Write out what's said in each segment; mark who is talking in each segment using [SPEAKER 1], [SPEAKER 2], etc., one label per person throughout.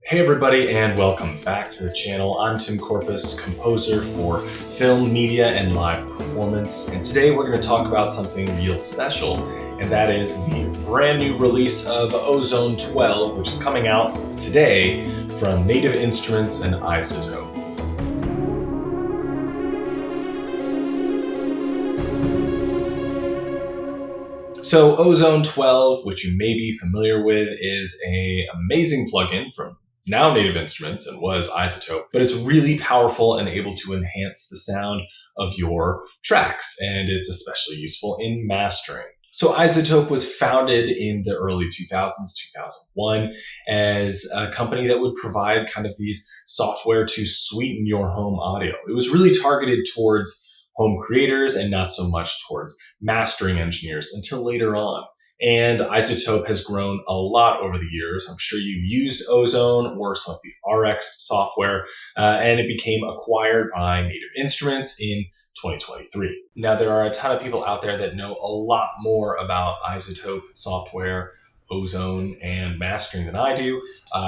[SPEAKER 1] Hey everybody, and welcome back to the channel. I'm Tim Corpus, composer for film, media, and live performance. And today we're going to talk about something real special, and that is the brand new release of Ozone 12, which is coming out today from Native Instruments and iZotope. So Ozone 12, which you may be familiar with, is an amazing plugin from now Native Instruments and was iZotope, but it's really powerful and able to enhance the sound of your tracks, and it's especially useful in mastering. So iZotope was founded in the early 2000s, 2001, as a company that would provide kind of these software to sweeten your home audio. It was really targeted towards home creators and not so much towards mastering engineers until later on. And iZotope has grown a lot over the years. I'm sure you've used Ozone or some of the RX software, and it became acquired by Native Instruments in 2023. Now, there are a ton of people out there that know a lot more about iZotope software, Ozone, and mastering than I do.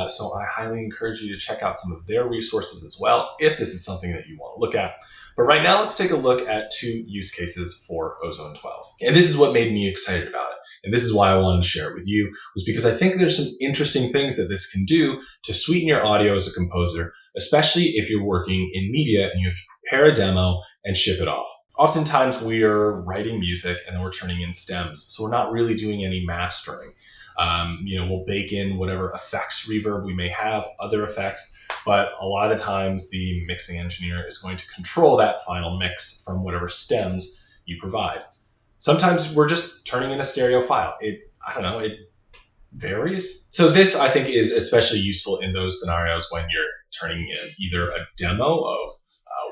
[SPEAKER 1] So I highly encourage you to check out some of their resources as well, if this is something that you want to look at. But right now, let's take a look at two use cases for Ozone 12. And this is what made me excited about it. And this is why I wanted to share it with you, was because I think there's some interesting things that this can do to sweeten your audio as a composer, especially if you're working in media and you have to prepare a demo and ship it off. Oftentimes we are writing music and then we're turning in stems. So we're not really doing any mastering. We'll bake in whatever effects reverb we may have, other effects, but a lot of the times the mixing engineer is going to control that final mix from whatever stems you provide. Sometimes we're just turning in a stereo file. It varies. So this, I think, is especially useful in those scenarios when you're turning in either a demo of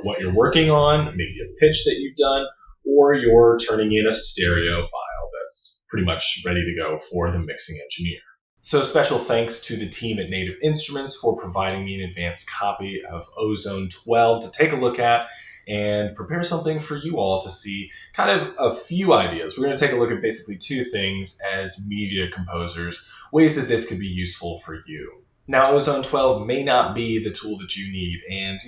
[SPEAKER 1] what you're working on, maybe a pitch that you've done, or you're turning in a stereo file that's pretty much ready to go for the mixing engineer. So special thanks to the team at Native Instruments for providing me an advanced copy of Ozone 12 to take a look at and prepare something for you all to see kind of a few ideas. We're going to take a look at basically two things as media composers, ways that this could be useful for you. Now, Ozone 12 may not be the tool that you need, and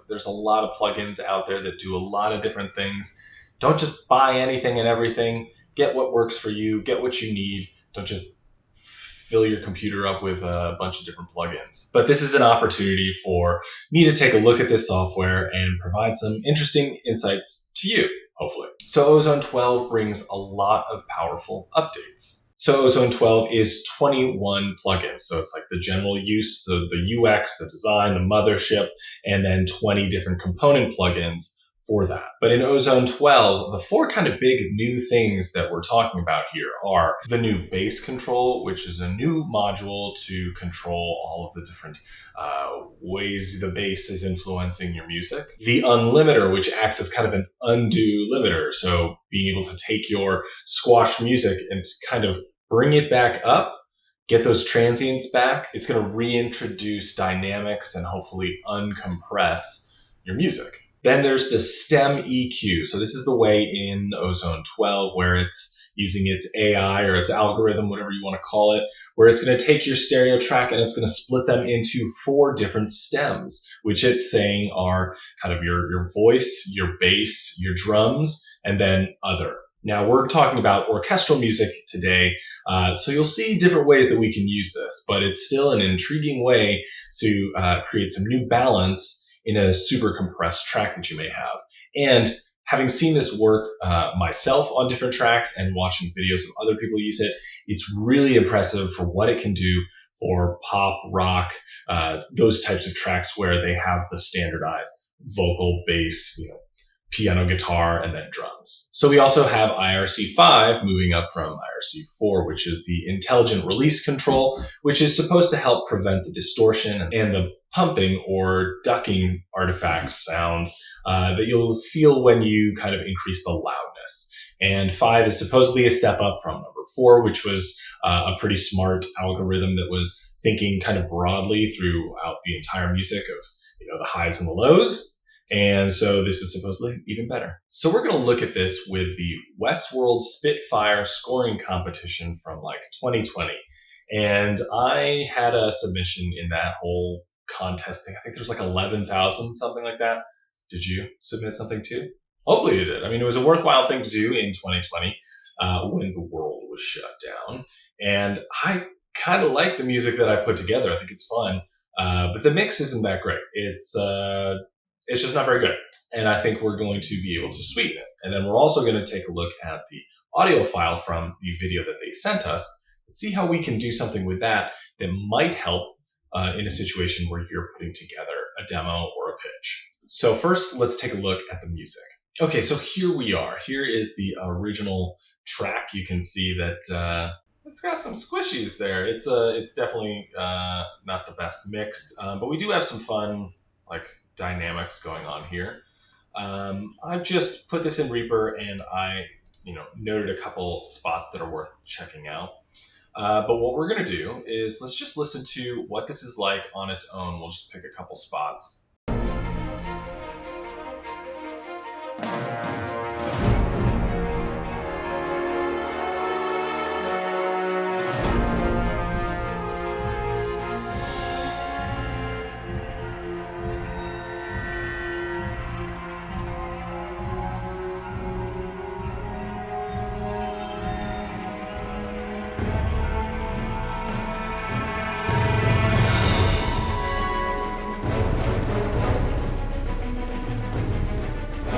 [SPEAKER 1] there's a lot of plugins out there that do a lot of different things. Don't just buy anything and everything. Get what works for you, get what you need. Don't just fill your computer up with a bunch of different plugins. But this is an opportunity for me to take a look at this software and provide some interesting insights to you, hopefully. So Ozone 12 brings a lot of powerful updates. So Ozone 12 is 21 plugins. So it's like the general use, the UX, the design, the mothership, and then 20 different component plugins for that. But in Ozone 12, the four kind of big new things that we're talking about here are the new bass control, which is a new module to control all of the different ways the bass is influencing your music. The Unlimiter, which acts as kind of an undo limiter. So being able to take your squashed music and kind of bring it back up, get those transients back. It's going to reintroduce dynamics and hopefully uncompress your music. Then there's the stem EQ. So this is the way in Ozone 12 where it's using its AI or its algorithm, whatever you want to call it, where it's going to take your stereo track and it's going to split them into 4 different stems, which it's saying are kind of your voice, your bass, your drums, and then other. Now, we're talking about orchestral music today, so you'll see different ways that we can use this, but it's still an intriguing way to create some new balance in a super compressed track that you may have. And having seen this work myself on different tracks and watching videos of other people use it, it's really impressive for what it can do for pop, rock, those types of tracks where they have the standardized vocal, bass, piano, guitar, and then drums. So we also have IRC5 moving up from IRC4, which is the intelligent release control, which is supposed to help prevent the distortion and the pumping or ducking artifacts sounds that you'll feel when you kind of increase the loudness. And 5 is supposedly a step up from number 4, which was a pretty smart algorithm that was thinking kind of broadly throughout the entire music of the highs and the lows. And so this is supposedly even better. So we're going to look at this with the Westworld Spitfire scoring competition from like 2020. And I had a submission in that whole contest thing. I think there's like 11,000, something like that. Did you submit something too? Hopefully you did. I mean, it was a worthwhile thing to do in 2020 when the world was shut down. And I kind of like the music that I put together. I think it's fun. But the mix isn't that great. It's just not very good. And I think we're going to be able to sweeten it. And then we're also going to take a look at the audio file from the video that they sent us and see how we can do something with that might help in a situation where you're putting together a demo or a pitch. So first, let's take a look at the music. Okay, so here we are. Here is the original track. You can see that it's got some squishies there. It's definitely not the best mixed, but we do have some fun like dynamics going on here. I've just put this in Reaper and I noted a couple spots that are worth checking out. But what we're going to do is let's just listen to what this is like on its own. We'll just pick a couple spots.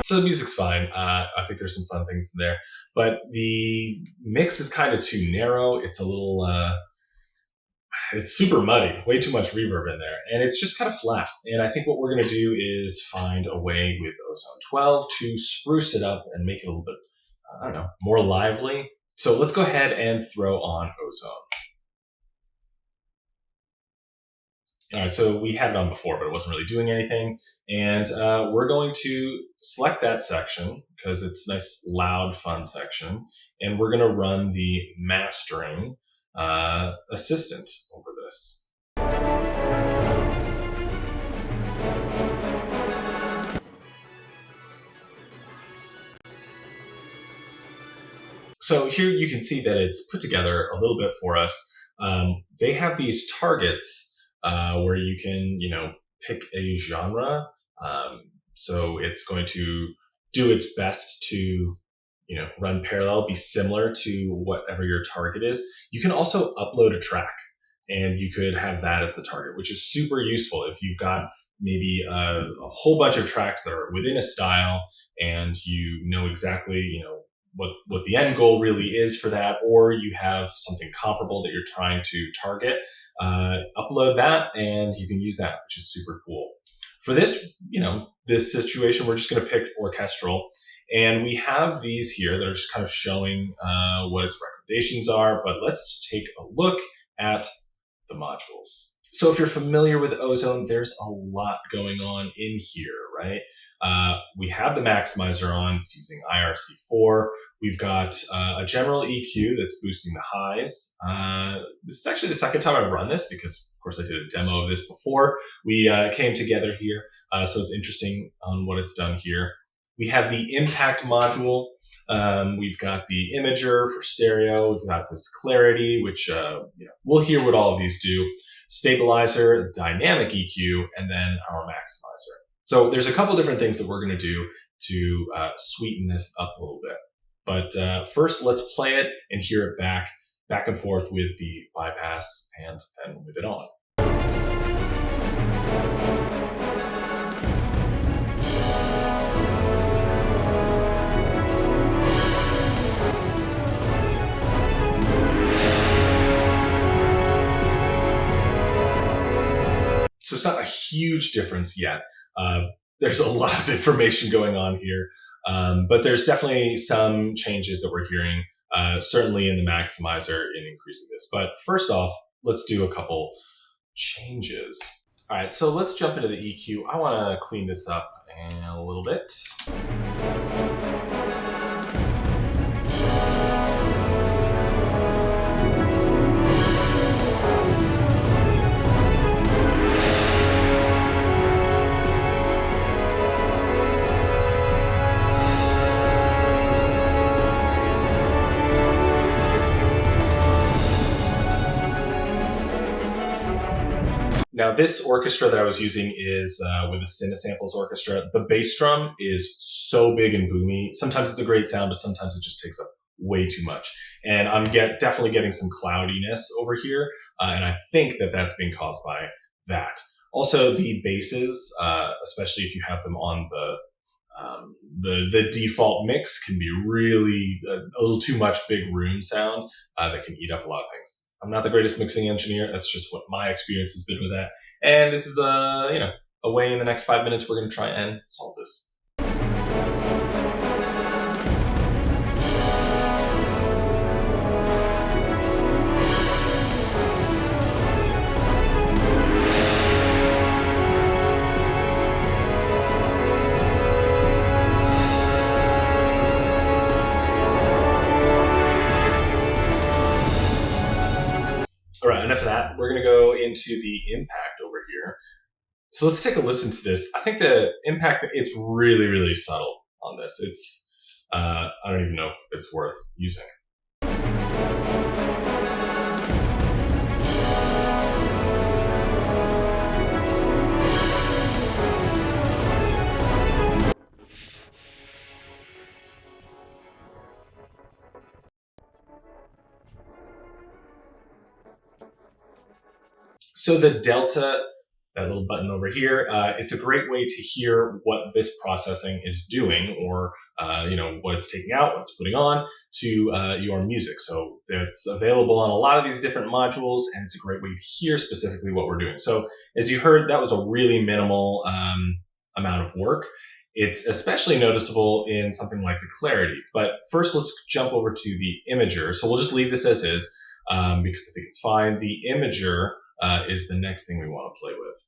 [SPEAKER 1] So the music's fine. I think there's some fun things in there, but the mix is kind of too narrow. It's a little, it's super muddy, way too much reverb in there, and it's just kind of flat. And I think what we're going to do is find a way with Ozone 12 to spruce it up and make it a little bit, I don't know, more lively. So let's go ahead and throw on Ozone. All right, so we had it on before, but it wasn't really doing anything. And we're going to select that section because it's a nice, loud, fun section. And we're going to run the mastering assistant over this. So here you can see that it's put together a little bit for us. They have these targets where you can, pick a genre. So it's going to do its best to, run parallel, be similar to whatever your target is. You can also upload a track and you could have that as the target, which is super useful if you've got maybe a whole bunch of tracks that are within a style and you know exactly, what the end goal really is for that, or you have something comparable that you're trying to target, upload that and you can use that, which is super cool. For this, this situation, we're just going to pick orchestral, and we have these here that are just kind of showing what its recommendations are, but let's take a look at the modules. So if you're familiar with Ozone, there's a lot going on in here, right? We have the maximizer on, it's using IRC4. We've got a general EQ that's boosting the highs. This is actually the second time I've run this because, of course, I did a demo of this before we came together here. So it's interesting on what it's done here. We have the impact module. We've got the imager for stereo. We've got this clarity, which we'll hear what all of these do. Stabilizer, dynamic EQ, and then our maximizer. So there's a couple different things that we're going to do to sweeten this up a little bit. But first, let's play it and hear it back and forth with the bypass and then with it on. So it's not a huge difference yet. There's a lot of information going on here, but there's definitely some changes that we're hearing, certainly in the maximizer in increasing this. But first off, let's do a couple changes. All right, so let's jump into the EQ. I want to clean this up a little bit. Now, this orchestra that I was using is with a Cinesamples orchestra. The bass drum is so big and boomy. Sometimes it's a great sound, but sometimes it just takes up way too much. And I'm definitely getting some cloudiness over here, and I think that that's being caused by that. Also, the basses, especially if you have them on the default mix, can be really a little too much big room sound that can eat up a lot of things. I'm not the greatest mixing engineer. That's just what my experience has been with that. And this is a way in the next 5 minutes we're going to try and solve this. All right, enough of that. We're going to go into the impact over here. So let's take a listen to this. I think the impact, it's really, really subtle on this. It's, I don't even know if it's worth using. So the delta, that little button over here, it's a great way to hear what this processing is doing, or what it's taking out, what it's putting on to your music. So it's available on a lot of these different modules, and it's a great way to hear specifically what we're doing. So as you heard, that was a really minimal amount of work. It's especially noticeable in something like the clarity. But first, let's jump over to the imager. So we'll just leave this as is because I think it's fine. The imager is the next thing we want to play with.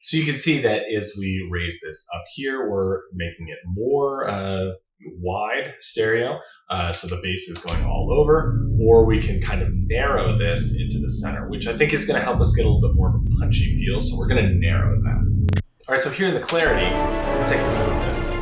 [SPEAKER 1] So you can see that as we raise this up here, we're making it more wide stereo, so the bass is going all over, or we can kind of narrow this into the center, which I think is going to help us get a little bit more of a punchy feel, so we're going to narrow that. All right, so here in the clarity, let's take a listen to this.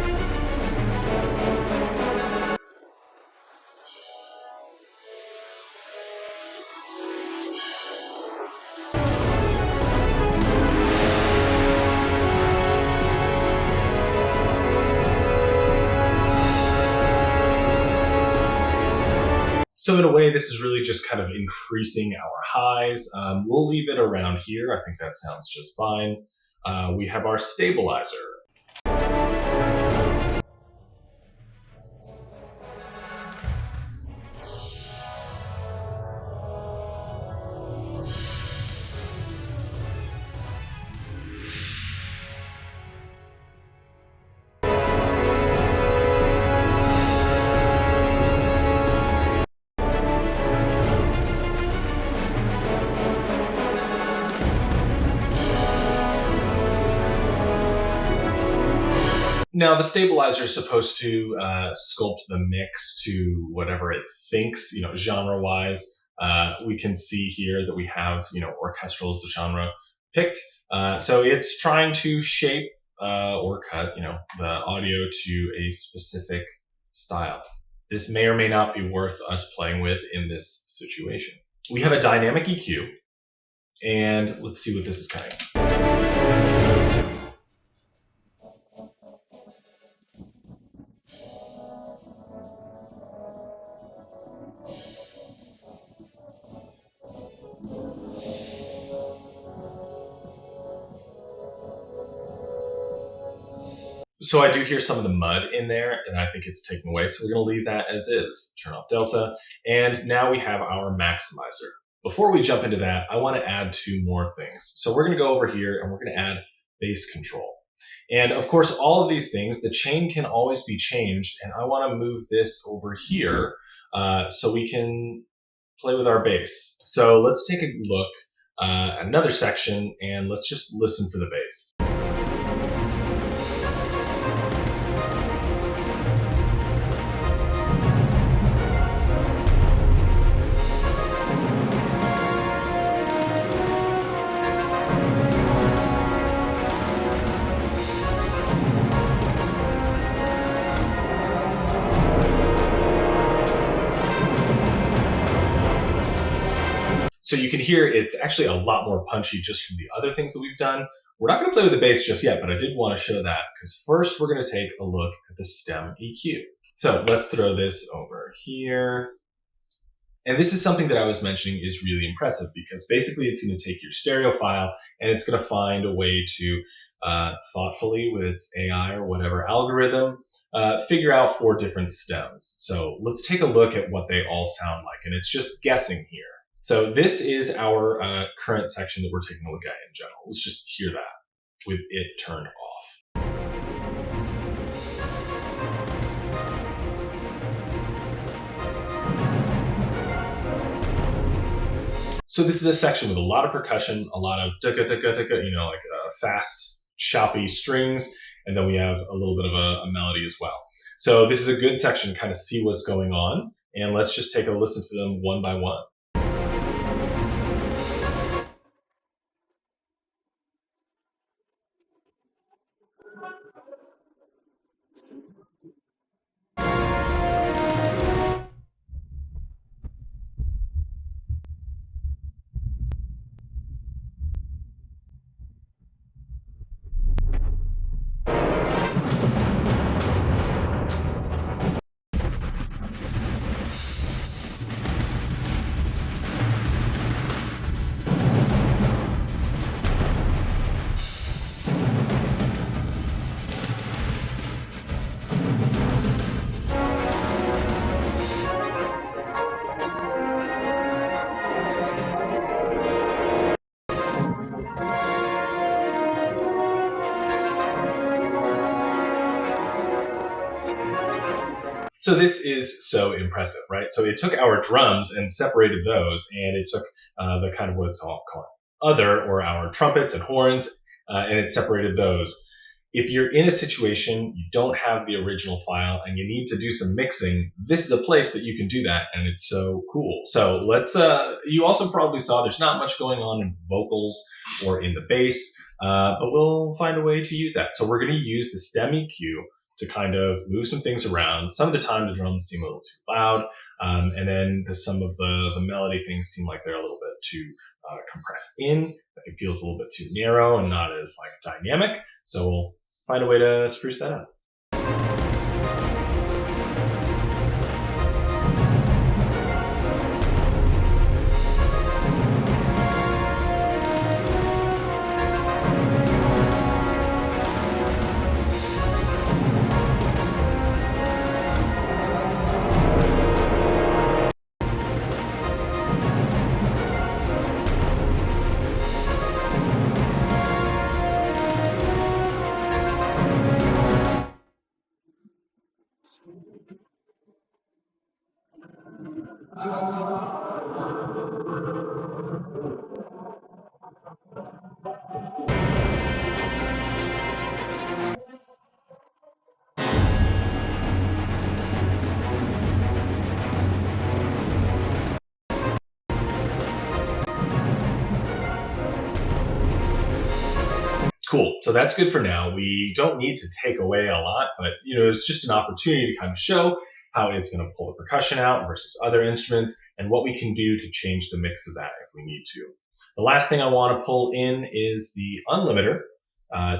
[SPEAKER 1] So in a way, this is really just kind of increasing our highs. We'll leave it around here. I think that sounds just fine. We have our stabilizer. Now, the stabilizer is supposed to sculpt the mix to whatever it thinks, genre-wise. We can see here that we have, orchestral as the genre picked. So it's trying to shape or cut, the audio to a specific style. This may or may not be worth us playing with in this situation. We have a dynamic EQ, and let's see what this is cutting. So I do hear some of the mud in there, and I think it's taken away. So we're going to leave that as is. Turn off delta. And now we have our maximizer. Before we jump into that, I want to add two more things. So we're going to go over here and we're going to add base control. And of course, all of these things, the chain can always be changed. And I want to move this over here so we can play with our bass. So let's take a look at another section and let's just listen for the bass. So you can hear it's actually a lot more punchy just from the other things that we've done. We're not going to play with the bass just yet, but I did want to show that because first we're going to take a look at the stem EQ. So let's throw this over here. And this is something that I was mentioning is really impressive because basically it's going to take your stereo file and it's going to find a way to thoughtfully with its AI or whatever algorithm figure out 4 different stems. So let's take a look at what they all sound like. And it's just guessing here. So this is our current section that we're taking a look at in general. Let's just hear that with it turned off. So this is a section with a lot of percussion, a lot of ducka, ducka, ducka, like fast, choppy strings. And then we have a little bit of a melody as well. So this is a good section to kind of see what's going on. And let's just take a listen to them one by one. So this is so impressive, right? So it took our drums and separated those, and it took the kind of what's called other, or our trumpets and horns, and it separated those. If you're in a situation, you don't have the original file, and you need to do some mixing, this is a place that you can do that, and it's so cool. So let's, you also probably saw there's not much going on in vocals or in the bass, but we'll find a way to use that. So we're going to use the stem EQ to kind of move some things around. Some of the time the drums seem a little too loud, and then some of the melody things seem like they're a little bit too compressed in. It feels a little bit too narrow and not as dynamic. So we'll find a way to spruce that up. Cool. So that's good for now. We don't need to take away a lot, but it's just an opportunity to kind of show how it's going to pull the percussion out versus other instruments and what we can do to change the mix of that if we need to. The last thing I want to pull in is the Unlimiter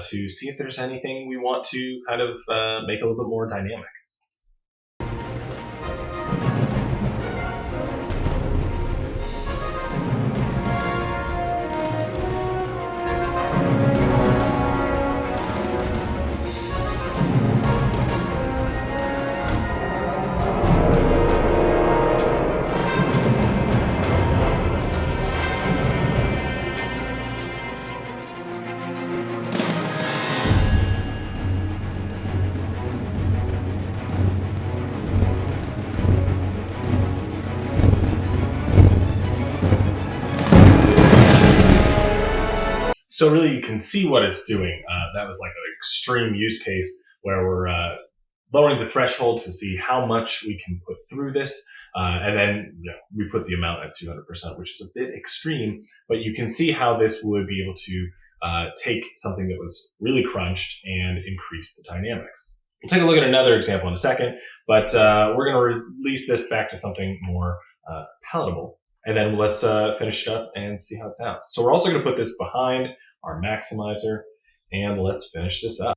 [SPEAKER 1] to see if there's anything we want to kind of make a little bit more dynamic. So really you can see what it's doing. That was like an extreme use case where we're lowering the threshold to see how much we can put through this. And then we put the amount at 200%, which is a bit extreme, but you can see how this would be able to take something that was really crunched and increase the dynamics. We'll take a look at another example in a second, but we're going to release this back to something more palatable. And then let's finish it up and see how it sounds. So we're also going to put this behind our maximizer, and let's finish this up.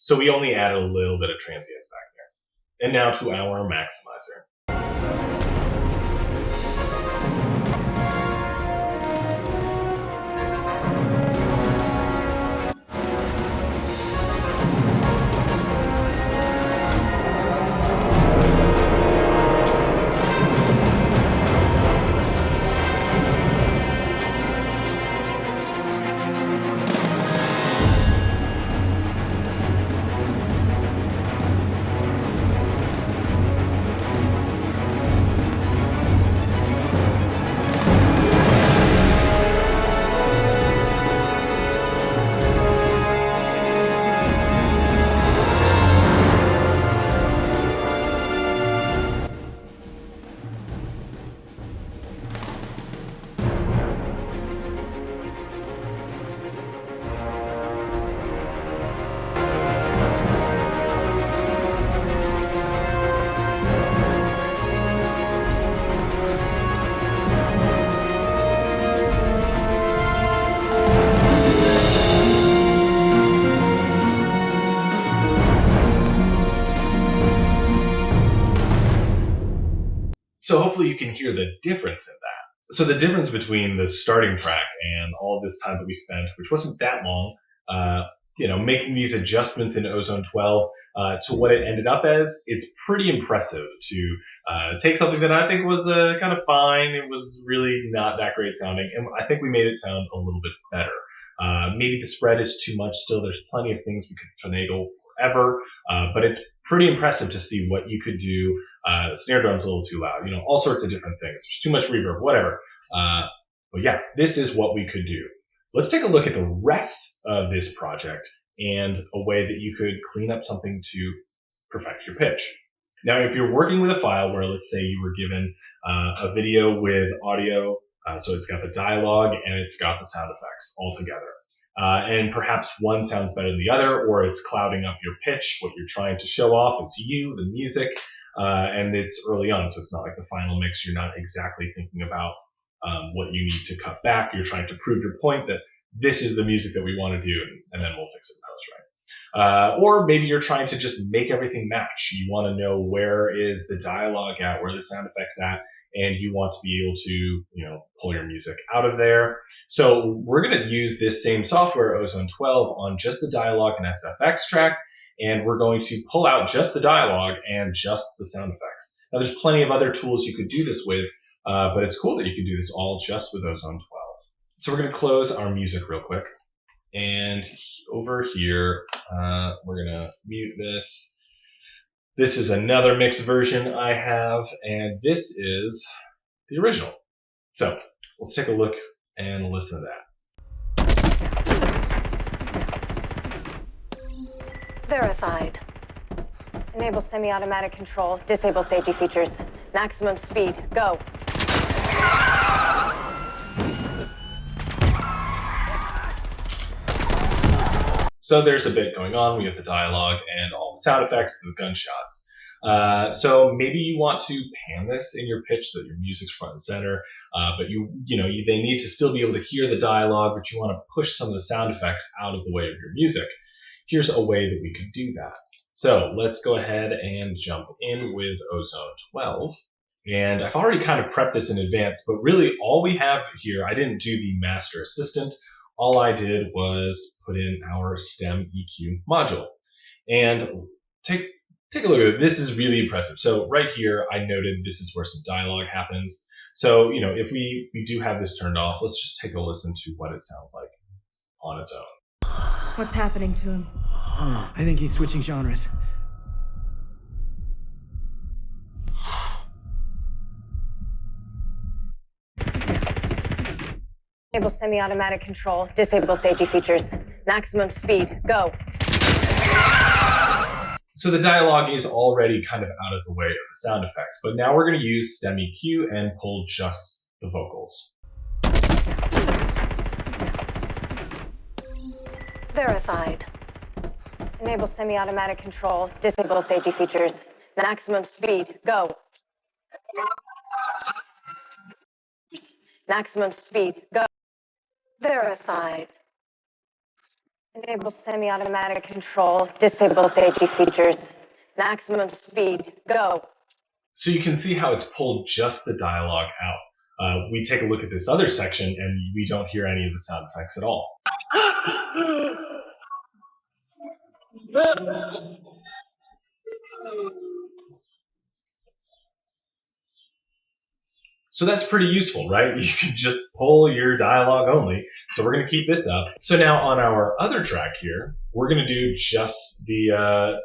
[SPEAKER 1] So we only added a little bit of transients back there. And now to our maximizer. So hopefully you can hear the difference in that. So the difference between the starting track and all this time that we spent, which wasn't that long, making these adjustments in Ozone 12 to what it ended up as, it's pretty impressive to take something that I think was kind of fine. It was really not that great sounding, and I think we made it sound a little bit better. Maybe the spread is too much still. There's plenty of things we could finagle forever, but it's pretty impressive to see what you could do. The snare drum's a little too loud, all sorts of different things. There's too much reverb, whatever. But yeah, this is what we could do. Let's take a look at the rest of this project and a way that you could clean up something to perfect your pitch. Now, if you're working with a file where, let's say, you were given a video with audio, so it's got the dialogue and it's got the sound effects all together. And perhaps one sounds better than the other, or it's clouding up your pitch. What you're trying to show off is you, the music, and it's early on, so it's not like the final mix. You're not exactly thinking about what you need to cut back. You're trying to prove your point that this is the music that we want to do, and then we'll fix it in post, right? Or maybe you're trying to just make everything match. You want to know where is the dialogue at, where the sound effects at, and you want to be able to, pull your music out of there. So we're going to use this same software, Ozone 12, on just the dialogue and SFX track, and we're going to pull out just the dialogue and just the sound effects. Now, there's plenty of other tools you could do this with, but it's cool that you can do this all just with Ozone 12. So we're going to close our music real quick. And over here, we're going to mute this. This is another mixed version I have, and this is the original. So let's take a look and listen to that.
[SPEAKER 2] Verified. Enable semi-automatic control, disable safety features. Maximum speed, go.
[SPEAKER 1] So there's a bit going on. We have the dialogue and all the sound effects, the gunshots. So maybe you want to pan this in your pitch so that your music's front and center, but they need to still be able to hear the dialogue, but you want to push some of the sound effects out of the way of your music. Here's a way that we could do that. So let's go ahead and jump in with Ozone 12. And I've already kind of prepped this in advance, but really all we have here, I didn't do the master assistant. All I did was put in our stem EQ module. And take a look at it. This is really impressive. So right here, I noted this is where some dialogue happens. So, if we do have this turned off, let's just take a listen to what it sounds like on its own.
[SPEAKER 3] What's happening to him?
[SPEAKER 4] I think he's switching genres.
[SPEAKER 2] Enable semi-automatic control, disable safety features. Maximum speed, go.
[SPEAKER 1] So the dialogue is already kind of out of the way of the sound effects, but now we're going to use stem EQ and pull just the vocals.
[SPEAKER 2] Verified. Enable semi-automatic control, disable safety features. Maximum speed, go. Maximum speed, go. Verified. Enable semi-automatic control, disable safety features. Maximum speed, go.
[SPEAKER 1] So you can see how it's pulled just the dialogue out. We take a look at this other section and we don't hear any of the sound effects at all. So that's pretty useful, right? You can just pull your dialogue only. So we're going to keep this up. So now on our other track here, we're going to do just the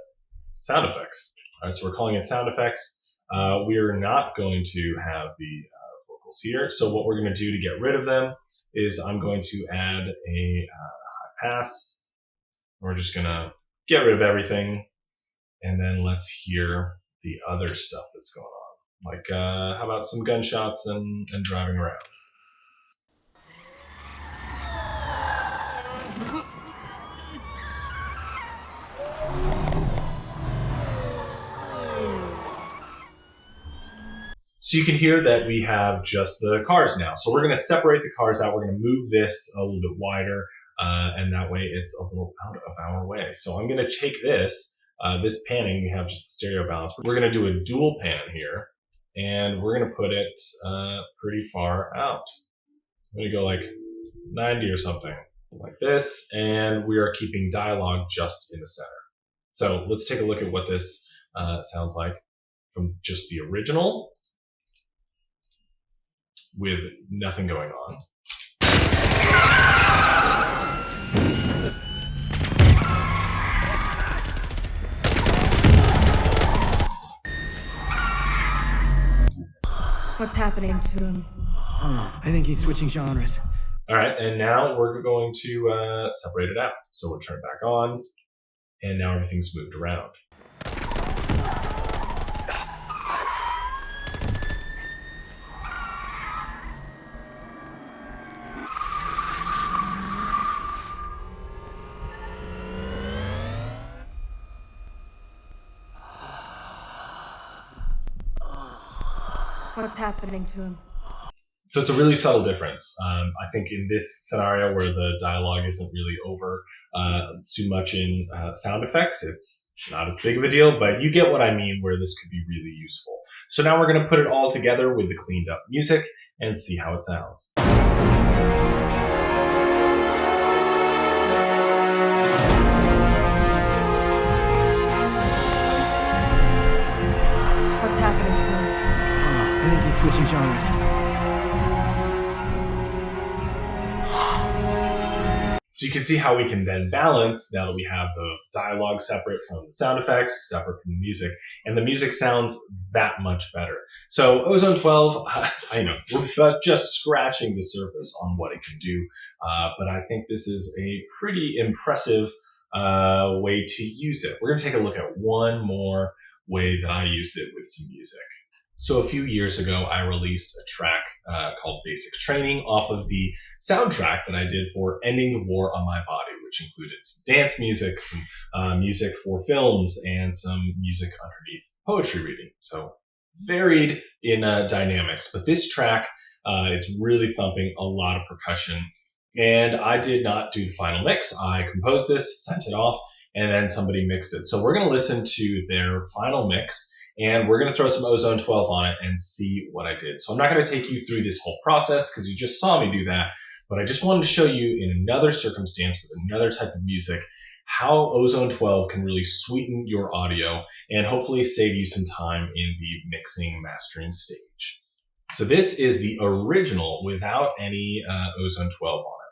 [SPEAKER 1] sound effects. All right, so we're calling it sound effects. We're not going to have the vocals here. So what we're going to do to get rid of them is I'm going to add a high pass. We're just going to get rid of everything. And then let's hear the other stuff that's going on. Like, how about some gunshots and driving around? So you can hear that we have just the cars now. So we're going to separate the cars out. We're going to move this a little bit wider, and that way it's a little out of our way. So I'm going to take this panning. We have just a stereo balance. We're going to do a dual pan here. And we're going to put it pretty far out. I'm going to go like 90 or something like this. And we are keeping dialogue just in the center. So let's take a look at what this sounds like from just the original with nothing going on.
[SPEAKER 3] What's happening to him?
[SPEAKER 4] I think he's switching genres.
[SPEAKER 1] All right, and now we're going to separate it out. So we'll turn it back on, and now everything's moved around.
[SPEAKER 3] What's happening to him?
[SPEAKER 1] So it's a really subtle difference. I think in this scenario where the dialogue isn't really over too much in sound effects, it's not as big of a deal, but you get what I mean where this could be really useful. So now we're going to put it all together with the cleaned up music and see how it sounds.
[SPEAKER 3] What's happening to him?
[SPEAKER 4] I think he's switching genres.
[SPEAKER 1] So you can see how we can then balance now that we have the dialogue separate from the sound effects, separate from the music, and the music sounds that much better. So Ozone 12, I know, we're just scratching the surface on what it can do, but I think this is a pretty impressive way to use it. We're going to take a look at one more way that I used it with some music. So a few years ago, I released a track called Basic Training off of the soundtrack that I did for Ending the War on My Body, which included some dance music, some music for films, and some music underneath poetry reading. So varied in dynamics. But this track, it's really thumping, a lot of percussion. And I did not do the final mix. I composed this, sent it off, and then somebody mixed it. So we're going to listen to their final mix. And we're going to throw some Ozone 12 on it and see what I did. So I'm not going to take you through this whole process because you just saw me do that. But I just wanted to show you in another circumstance with another type of music how Ozone 12 can really sweeten your audio and hopefully save you some time in the mixing mastering stage. So this is the original without any Ozone 12 on it.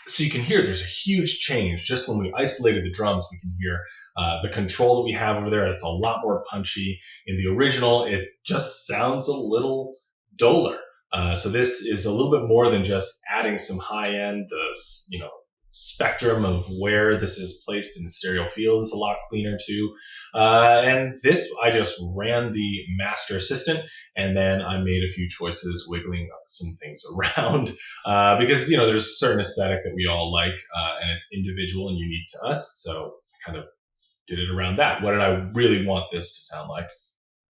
[SPEAKER 1] So you can hear there's a huge change. Just when we isolated the drums, we can hear the control that we have over there. It's a lot more punchy. In the original, it just sounds a little duller. So this is a little bit more than just adding some high end, the spectrum of where this is placed in the stereo field is a lot cleaner too. And this, I just ran the master assistant and then I made a few choices, wiggling some things around because, there's a certain aesthetic that we all like and it's individual and unique to us. So I kind of did it around that. What did I really want this to sound like?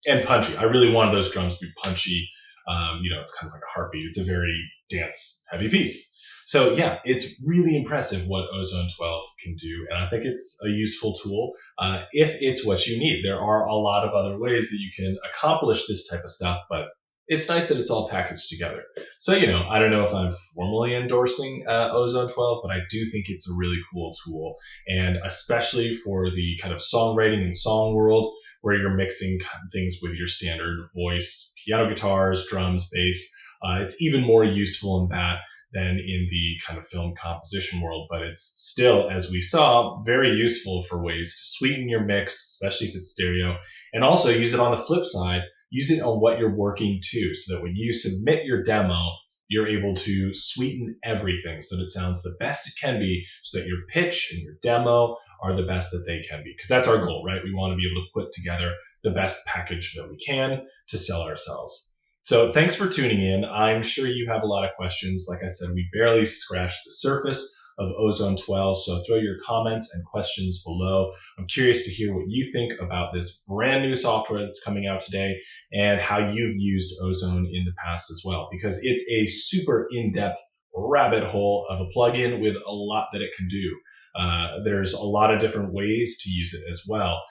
[SPEAKER 1] And punchy. I really wanted those drums to be punchy. It's kind of like a heartbeat. It's a very dance heavy piece. So yeah, it's really impressive what Ozone 12 can do. And I think it's a useful tool if it's what you need. There are a lot of other ways that you can accomplish this type of stuff, but it's nice that it's all packaged together. So, I don't know if I'm formally endorsing Ozone 12, but I do think it's a really cool tool. And especially for the kind of songwriting and song world where you're mixing things with your standard voice, piano, guitars, drums, bass, it's even more useful in that than in the kind of film composition world, but it's still, as we saw, very useful for ways to sweeten your mix, especially if it's stereo, and also use it on the flip side, use it on what you're working to, so that when you submit your demo, you're able to sweeten everything so that it sounds the best it can be, so that your pitch and your demo are the best that they can be. Because that's our goal, right? We want to be able to put together the best package that we can to sell ourselves. So thanks for tuning in. I'm sure you have a lot of questions. Like I said, we barely scratched the surface of Ozone 12, so throw your comments and questions below. I'm curious to hear what you think about this brand new software that's coming out today and how you've used Ozone in the past as well, because it's a super in-depth rabbit hole of a plugin with a lot that it can do. There's a lot of different ways to use it as well,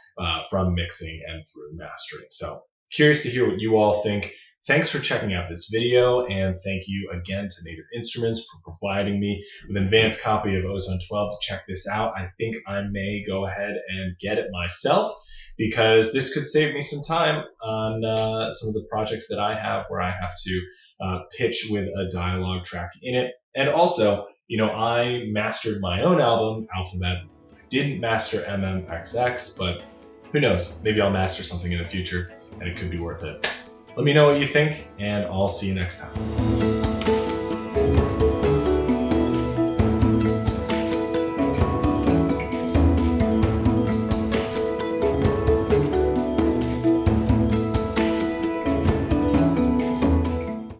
[SPEAKER 1] from mixing and through mastering. So curious to hear what you all think. Thanks for checking out this video, and thank you again to Native Instruments for providing me with an advanced copy of Ozone 12 to check this out. I think I may go ahead and get it myself because this could save me some time on some of the projects that I have where I have to pitch with a dialogue track in it. And also, I mastered my own album, Alphabet. I didn't master MMXX, but who knows? Maybe I'll master something in the future and it could be worth it. Let me know what you think, and I'll see you next time.